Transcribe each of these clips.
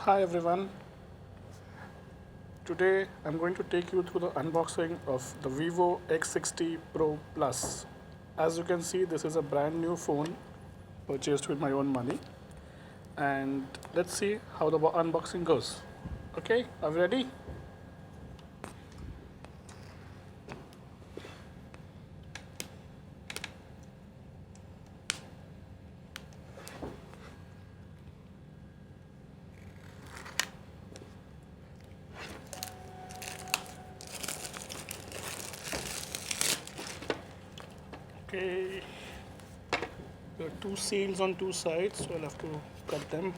Hi everyone, today I'm going to take you through the unboxing of the VIVO X60 Pro Plus. As you can see, this is a brand new phone purchased with my own money, and let's see how the unboxing goes. Okay, are we ready? Okay, there are two seals on two sides, so I'll have to cut them.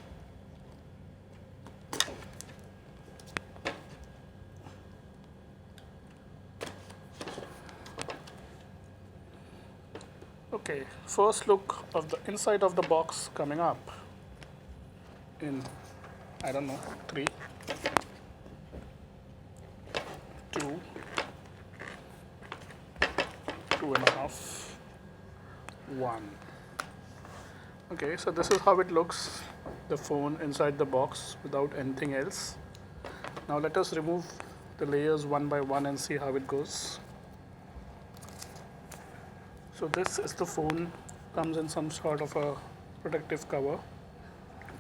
Okay, first look of the inside of the box coming up in, I don't know, 3, 2, 2.5, 1. Okay, so this is how it looks, the phone inside the box without anything else. Now let us remove the layers one by one and see how it goes. So this is the phone, comes in some sort of a protective cover.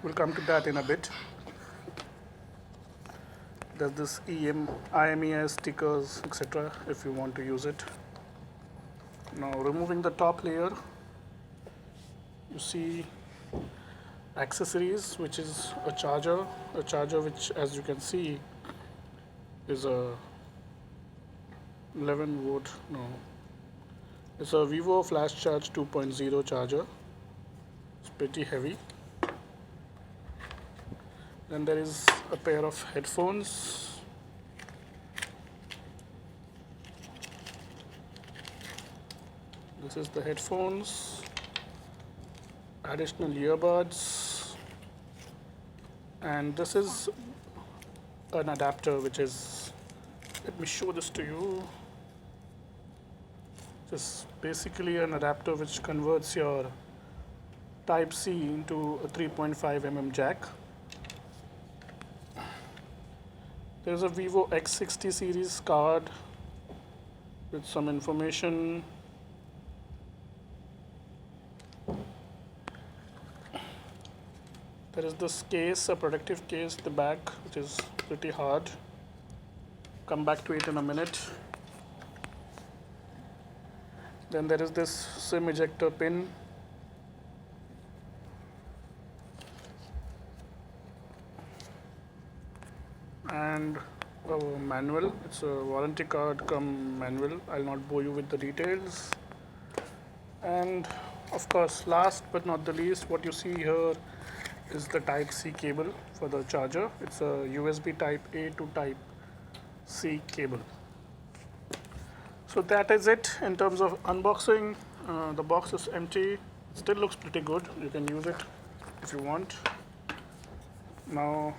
We'll come to that in a bit. There's this IMEI stickers, etc. if you want to use it. Now removing the top layer, you see accessories, which is a charger which, as you can see, is a 11 volt, no, it's a VIVO flash charge 2.0 charger. It's pretty heavy. Then there is a pair of headphones. This is the headphones, additional earbuds, and this is an adapter which is, let me show this to you. This is basically an adapter which converts your Type C into a 3.5 mm jack. There's a VIVO X60 series card with some information. There is this case, a protective case at the back, which is pretty hard. Come back to it in a minute. Then there is this SIM ejector pin. And a manual. It's a warranty card come manual. I'll not bore you with the details. And of course, last but not the least, what you see here is the Type C cable for the charger. It's a USB Type A to Type C cable. So that is it in terms of unboxing. The box is empty. Still looks pretty good. You can use it if you want. Now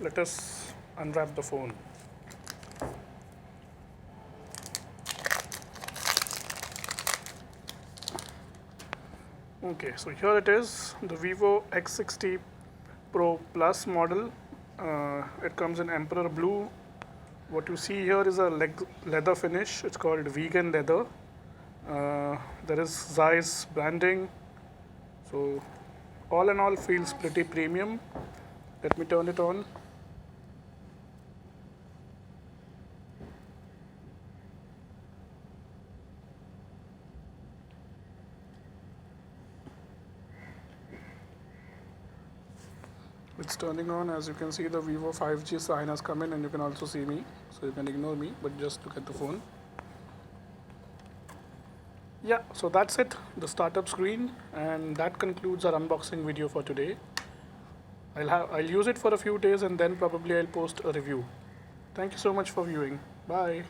let us unwrap the phone. Okay, so here it is, the VIVO X60 Pro Plus model. It comes in Emperor Blue. What you see here is a leather finish. It's called vegan leather. There is Zeiss branding. So all in all, feels pretty premium. Let me turn it on. It's turning on. As you can see, the VIVO 5G sign has come in, and you can also see me. So you can ignore me, but just look at the phone. Yeah, so that's it, the startup screen, and that concludes our unboxing video for today. I'll use it for a few days, and then probably I'll post a review. Thank you so much for viewing. Bye.